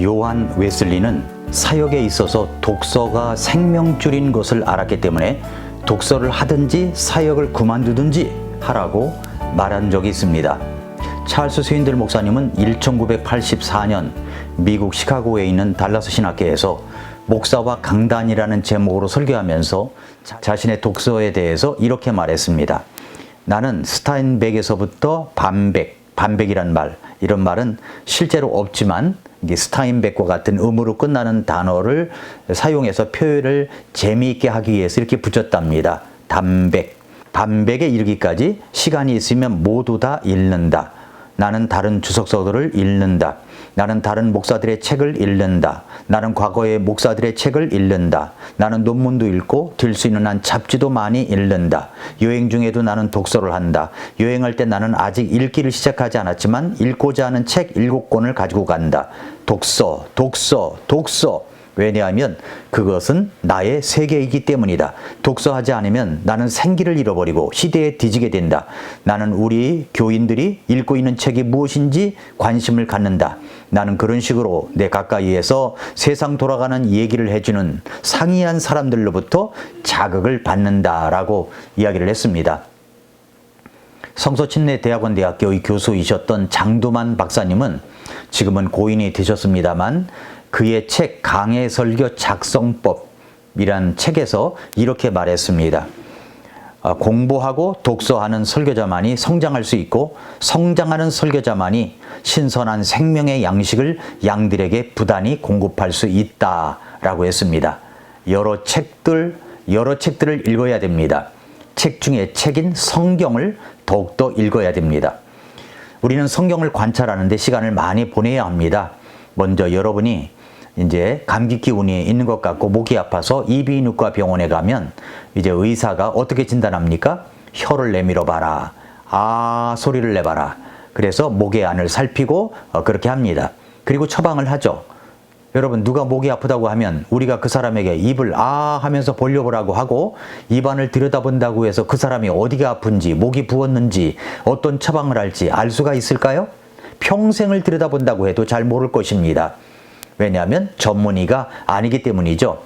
요한 웨슬리는 사역에 있어서 독서가 생명줄인 것을 알았기 때문에 독서를 하든지 사역을 그만두든지 하라고 말한 적이 있습니다. 찰스 스윈들 목사님은 1984년 미국 시카고에 있는 달라스 신학교에서 목사와 강단이라는 제목으로 설교하면서 자신의 독서에 대해서 이렇게 말했습니다. 나는 스타인백에서부터 반백이란 말, 이런 말은 실제로 없지만 스타인백과 같은 음으로 끝나는 단어를 사용해서 표현을 재미있게 하기 위해서 이렇게 붙였답니다. 반백에 이르기까지 시간이 있으면 모두 다 읽는다. 나는 다른 주석서들을 읽는다. 나는 다른 목사들의 책을 읽는다. 나는 과거의 목사들의 책을 읽는다. 나는 논문도 읽고 들 수 있는 한 잡지도 많이 읽는다. 여행 중에도 나는 독서를 한다. 여행할 때 나는 아직 읽기를 시작하지 않았지만 읽고자 하는 책 7권을 가지고 간다. 독서. 왜냐하면 그것은 나의 세계이기 때문이다. 독서하지 않으면 나는 생기를 잃어버리고 시대에 뒤지게 된다. 나는 우리 교인들이 읽고 있는 책이 무엇인지 관심을 갖는다. 나는 그런 식으로 내 가까이에서 세상 돌아가는 얘기를 해주는 상이한 사람들로부터 자극을 받는다라고 이야기를 했습니다. 성서침례대학원대학교의 교수이셨던 장두만 박사님은 지금은 고인이 되셨습니다만 그의 책 강해설교 작성법이란 책에서 이렇게 말했습니다. 공부하고 독서하는 설교자만이 성장할 수 있고 성장하는 설교자만이 신선한 생명의 양식을 양들에게 부단히 공급할 수 있다라고 했습니다. 여러 책들을 읽어야 됩니다. 책 중에 책인 성경을 더욱더 읽어야 됩니다. 우리는 성경을 관찰하는데 시간을 많이 보내야 합니다. 먼저 여러분이 이제 감기 기운이 있는 것 같고 목이 아파서 이비인후과 병원에 가면 이제 의사가 어떻게 진단합니까? 혀를 내밀어 봐라. 아 소리를 내봐라. 그래서 목의 안을 살피고 그렇게 합니다. 그리고 처방을 하죠. 여러분 누가 목이 아프다고 하면 우리가 그 사람에게 입을 아 하면서 벌려보라고 하고 입안을 들여다본다고 해서 그 사람이 어디가 아픈지 목이 부었는지 어떤 처방을 할지 알 수가 있을까요? 평생을 들여다본다고 해도 잘 모를 것입니다. 왜냐하면 전문의가 아니기 때문이죠.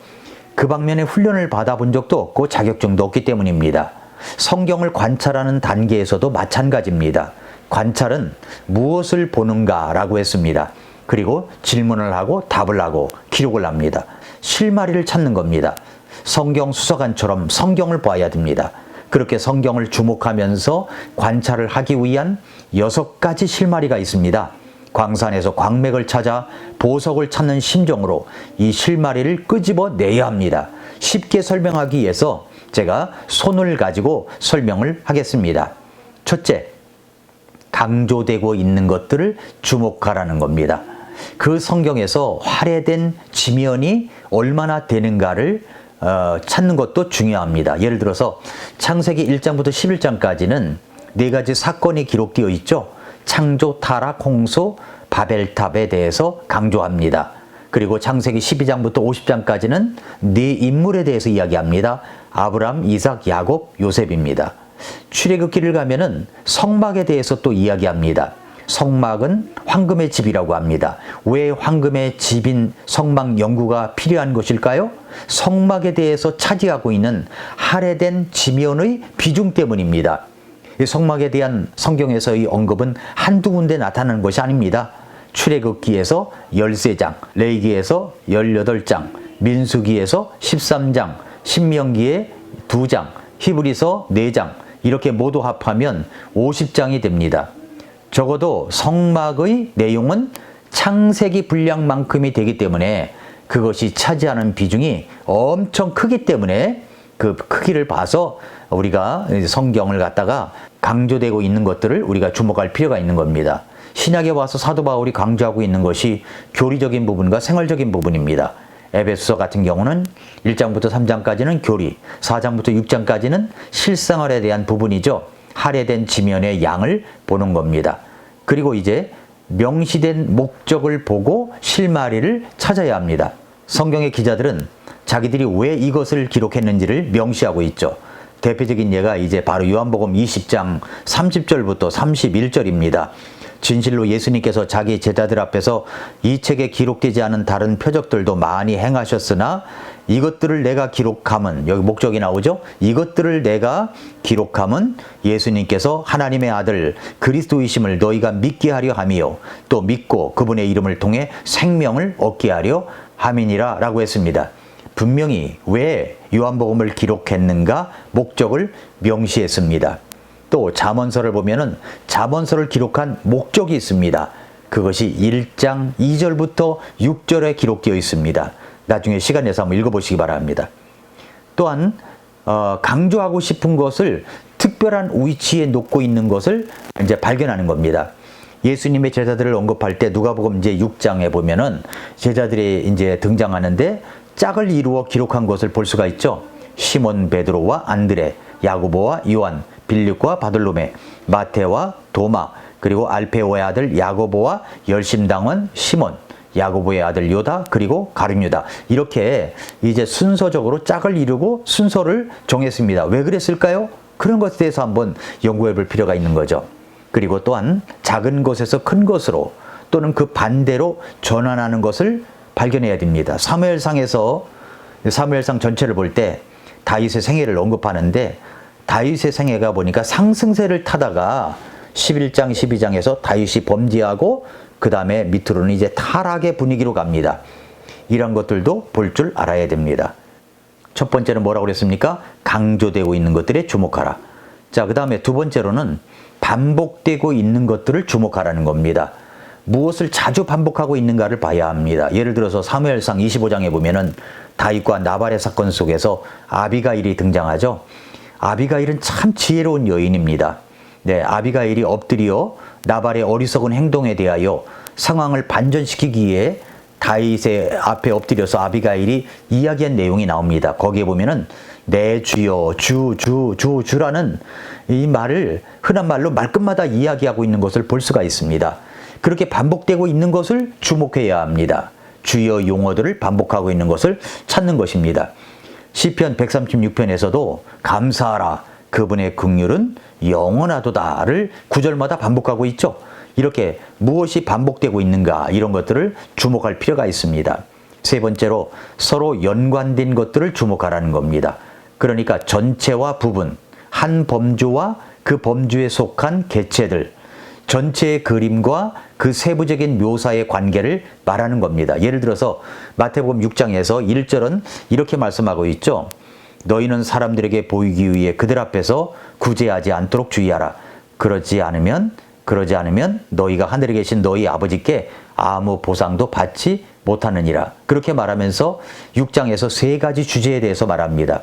그 방면에 훈련을 받아본 적도 없고 자격증도 없기 때문입니다. 성경을 관찰하는 단계에서도 마찬가지입니다. 관찰은 무엇을 보는가라고 했습니다. 그리고 질문을 하고 답을 하고 기록을 합니다. 실마리를 찾는 겁니다. 성경 수사관처럼 성경을 봐야 됩니다. 그렇게 성경을 주목하면서 관찰을 하기 위한 6가지 실마리가 있습니다. 광산에서 광맥을 찾아 보석을 찾는 심정으로 이 실마리를 끄집어 내야 합니다. 쉽게 설명하기 위해서 제가 손을 가지고 설명을 하겠습니다. 첫째, 강조되고 있는 것들을 주목하라는 겁니다. 그 성경에서 할애된 지면이 얼마나 되는가를 찾는 것도 중요합니다. 예를 들어서 창세기 1장부터 11장까지는 4가지 사건이 기록되어 있죠. 창조, 타락, 홍수, 바벨탑에 대해서 강조합니다. 그리고 창세기 12장부터 50장까지는 4인물에 대해서 이야기합니다. 아브람, 이삭, 야곱, 요셉입니다. 출애굽기를 가면은 성막에 대해서 또 이야기합니다. 성막은 황금의 집이라고 합니다. 왜 황금의 집인 성막 연구가 필요한 것일까요? 성막에 대해서 차지하고 있는 할애된 지면의 비중 때문입니다. 이 성막에 대한 성경에서의 언급은 한두 군데 나타나는 것이 아닙니다. 출애굽기에서 13장, 레위기에서 18장, 민수기에서 13장, 신명기에 2장, 히브리서 4장 이렇게 모두 합하면 50장이 됩니다. 적어도 성막의 내용은 창세기 분량만큼이 되기 때문에 그것이 차지하는 비중이 엄청 크기 때문에 그 크기를 봐서 우리가 성경을 갖다가 강조되고 있는 것들을 우리가 주목할 필요가 있는 겁니다. 신약에 와서 사도 바울이 강조하고 있는 것이 교리적인 부분과 생활적인 부분입니다. 에베소서 같은 경우는 1장부터 3장까지는 교리, 4장부터 6장까지는 실생활에 대한 부분이죠. 할애된 지면의 양을 보는 겁니다. 그리고 이제 명시된 목적을 보고 실마리를 찾아야 합니다. 성경의 기자들은 자기들이 왜 이것을 기록했는지를 명시하고 있죠. 대표적인 예가 이제 바로 요한복음 20장 30절부터 31절입니다. 진실로 예수님께서 자기 제자들 앞에서 이 책에 기록되지 않은 다른 표적들도 많이 행하셨으나 이것들을 내가 기록함은, 여기 목적이 나오죠? 이것들을 내가 기록함은 예수님께서 하나님의 아들 그리스도이심을 너희가 믿게 하려 함이요 또 믿고 그분의 이름을 통해 생명을 얻게 하려 함이니라 라고 했습니다. 분명히 왜 요한복음을 기록했는가 목적을 명시했습니다. 또 잠언서를 보면은 잠언서를 기록한 목적이 있습니다. 그것이 1장 2절부터 6절에 기록되어 있습니다. 나중에 시간 내서 한번 읽어보시기 바랍니다. 또한 강조하고 싶은 것을 특별한 위치에 놓고 있는 것을 이제 발견하는 겁니다. 예수님의 제자들을 언급할 때 누가복음 이제 6장에 보면은 제자들이 이제 등장하는데 짝을 이루어 기록한 것을 볼 수가 있죠. 시몬 베드로와 안드레, 야고보와 요한, 빌립과 바돌로메, 마테와 도마, 그리고 알페오의 아들 야고보와 열심당원 시몬, 야고보의 아들 요다, 그리고 가룟유다. 이렇게 이제 순서적으로 짝을 이루고 순서를 정했습니다. 왜 그랬을까요? 그런 것에 대해서 한번 연구해 볼 필요가 있는 거죠. 그리고 또한 작은 것에서 큰 것으로 또는 그 반대로 전환하는 것을 발견해야 됩니다. 사무엘상 전체를 볼 때 다윗의 생애를 언급하는데 다윗의 생애가 보니까 상승세를 타다가 11장, 12장에서 다윗이 범죄하고 그 다음에 밑으로는 이제 타락의 분위기로 갑니다. 이런 것들도 볼 줄 알아야 됩니다. 첫 번째는 뭐라고 그랬습니까? 강조되고 있는 것들에 주목하라. 자, 그 다음에 두 번째로는 반복되고 있는 것들을 주목하라는 겁니다. 무엇을 자주 반복하고 있는가를 봐야 합니다. 예를 들어서 사무엘상 25장에 보면은 다윗과 나발의 사건 속에서 아비가일이 등장하죠. 아비가일은 참 지혜로운 여인입니다. 네, 아비가일이 엎드려 나발의 어리석은 행동에 대하여 상황을 반전시키기 위해 다윗의 앞에 엎드려서 아비가일이 이야기한 내용이 나옵니다. 거기에 보면은 내 주여 주라는 이 말을 흔한 말로 말끝마다 이야기하고 있는 것을 볼 수가 있습니다. 그렇게 반복되고 있는 것을 주목해야 합니다. 주여 용어들을 반복하고 있는 것을 찾는 것입니다. 시편 136편에서도 감사하라 그분의 긍휼은 영원하도다를 9절마다 반복하고 있죠. 이렇게 무엇이 반복되고 있는가 이런 것들을 주목할 필요가 있습니다. 세 번째로 서로 연관된 것들을 주목하라는 겁니다. 그러니까 전체와 부분, 한 범주와 그 범주에 속한 개체들, 전체의 그림과 그 세부적인 묘사의 관계를 말하는 겁니다. 예를 들어서 마태복음 6장에서 1절은 이렇게 말씀하고 있죠. 너희는 사람들에게 보이기 위해 그들 앞에서 구제하지 않도록 주의하라. 그러지 않으면 너희가 하늘에 계신 너희 아버지께 아무 보상도 받지 못하느니라. 그렇게 말하면서 6장에서 세 가지 주제에 대해서 말합니다.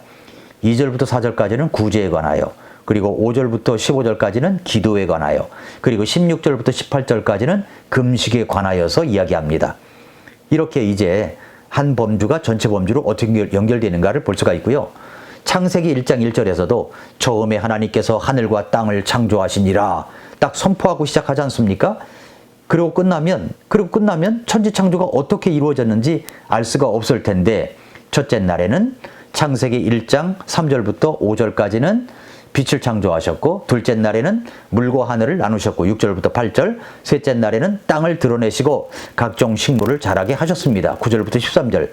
2절부터 4절까지는 구제에 관하여, 그리고 5절부터 15절까지는 기도에 관하여, 그리고 16절부터 18절까지는 금식에 관하여서 이야기합니다. 이렇게 이제 한 범주가 전체 범주로 어떻게 연결되는가를 볼 수가 있고요. 창세기 1장 1절에서도 처음에 하나님께서 하늘과 땅을 창조하시니라 딱 선포하고 시작하지 않습니까? 그리고 끝나면 천지 창조가 어떻게 이루어졌는지 알 수가 없을 텐데, 첫째 날에는 창세기 1장 3절부터 5절까지는 빛을 창조하셨고, 둘째 날에는 물과 하늘을 나누셨고 6절부터 8절, 셋째 날에는 땅을 드러내시고 각종 식물을 자라게 하셨습니다. 9절부터 13절.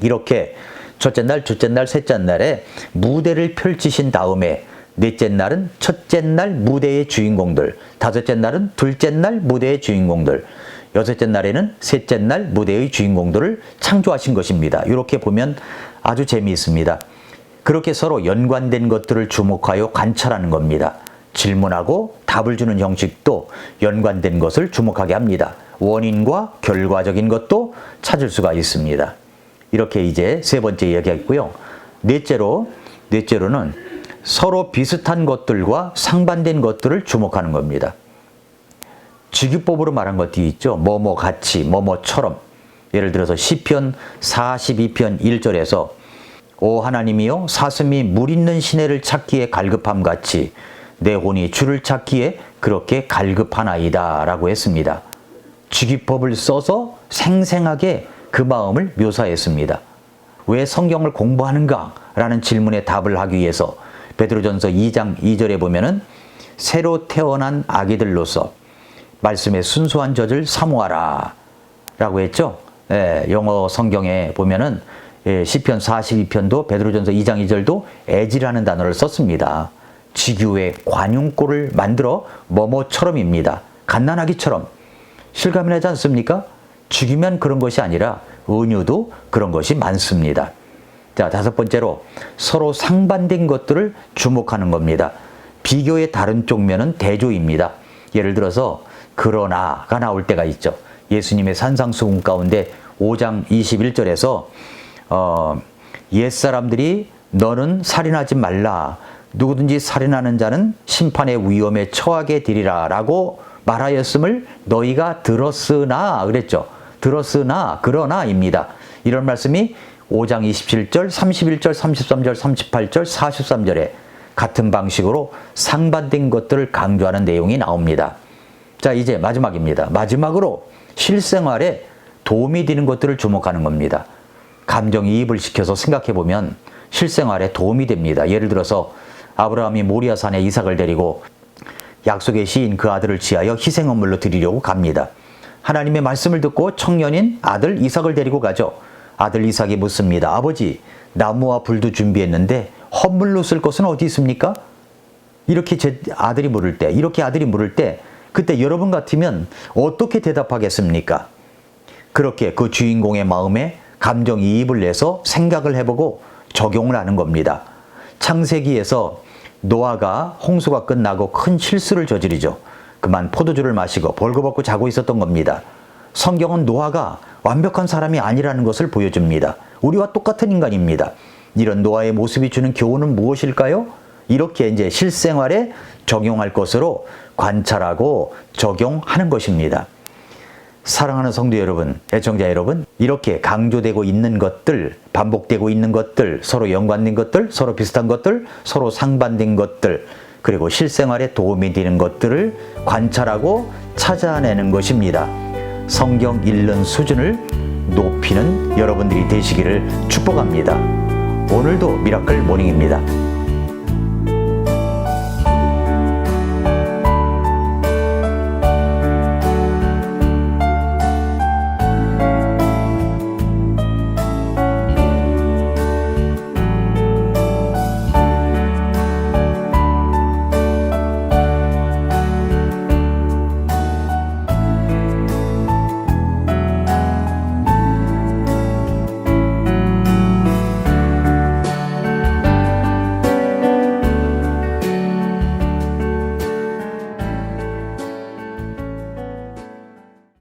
이렇게 첫째 날, 둘째 날, 셋째 날에 무대를 펼치신 다음에 넷째 날은 첫째 날 무대의 주인공들, 다섯째 날은 둘째 날 무대의 주인공들, 여섯째 날에는 셋째 날 무대의 주인공들을 창조하신 것입니다. 이렇게 보면 아주 재미있습니다. 그렇게 서로 연관된 것들을 주목하여 관찰하는 겁니다. 질문하고 답을 주는 형식도 연관된 것을 주목하게 합니다. 원인과 결과적인 것도 찾을 수가 있습니다. 이렇게 이제 세 번째 이야기했고요. 넷째로는 서로 비슷한 것들과 상반된 것들을 주목하는 겁니다. 직유법으로 말한 것들이 있죠. 뭐뭐 같이, 뭐뭐처럼. 예를 들어서 시편 42편 1절에서 오 하나님이여 사슴이 물 있는 시내를 찾기에 갈급함 같이 내 혼이 주를 찾기에 그렇게 갈급하나이다 라고 했습니다. 직유법을 써서 생생하게 그 마음을 묘사했습니다. 왜 성경을 공부하는가? 라는 질문에 답을 하기 위해서 베드로전서 2장 2절에 보면은 새로 태어난 아기들로서 말씀의 순수한 젖을 사모하라 라고 했죠. 예, 영어 성경에 보면은 시편 42편도 베드로전서 2장 2절도 as라는 단어를 썼습니다. 지규의 관용골을 만들어 뭐뭐처럼입니다. 갓난아기처럼 실감이 나지 않습니까? 죽이면 그런 것이 아니라 은유도 그런 것이 많습니다. 자, 다섯 번째로 서로 상반된 것들을 주목하는 겁니다. 비교의 다른 쪽면은 대조입니다. 예를 들어서 그러나가 나올 때가 있죠. 예수님의 산상수훈 가운데 5장 21절에서 옛사람들이 너는 살인하지 말라. 누구든지 살인하는 자는 심판의 위험에 처하게 되리라 라고 말하였음을 너희가 들었으나 그랬죠. 들었으나 그러나입니다. 이런 말씀이 5장 27절, 31절, 33절, 38절, 43절에 같은 방식으로 상반된 것들을 강조하는 내용이 나옵니다. 자, 이제 마지막입니다. 마지막으로 실생활에 도움이 되는 것들을 주목하는 겁니다. 감정이입을 시켜서 생각해 보면 실생활에 도움이 됩니다. 예를 들어서 아브라함이 모리아산에 이삭을 데리고 약속의 시인 그 아들을 지하여 희생헌물로 드리려고 갑니다. 하나님의 말씀을 듣고 청년인 아들 이삭을 데리고 가죠. 아들 이삭이 묻습니다. 아버지, 나무와 불도 준비했는데 헌물로 쓸 것은 어디 있습니까? 이렇게 아들이 물을 때 그때 여러분 같으면 어떻게 대답하겠습니까? 그렇게 그 주인공의 마음에 감정이입을 내서 생각을 해보고 적용을 하는 겁니다. 창세기에서 노아가 홍수가 끝나고 큰 실수를 저지르죠. 그만 포도주를 마시고 벌거벗고 자고 있었던 겁니다. 성경은 노아가 완벽한 사람이 아니라는 것을 보여줍니다. 우리와 똑같은 인간입니다. 이런 노아의 모습이 주는 교훈은 무엇일까요? 이렇게 이제 실생활에 적용할 것으로 관찰하고 적용하는 것입니다. 사랑하는 성도 여러분, 애청자 여러분, 이렇게 강조되고 있는 것들, 반복되고 있는 것들, 서로 연관된 것들, 서로 비슷한 것들, 서로 상반된 것들, 그리고 실생활에 도움이 되는 것들을 관찰하고 찾아내는 것입니다. 성경 읽는 수준을 높이는 여러분들이 되시기를 축복합니다. 오늘도 미라클 모닝입니다.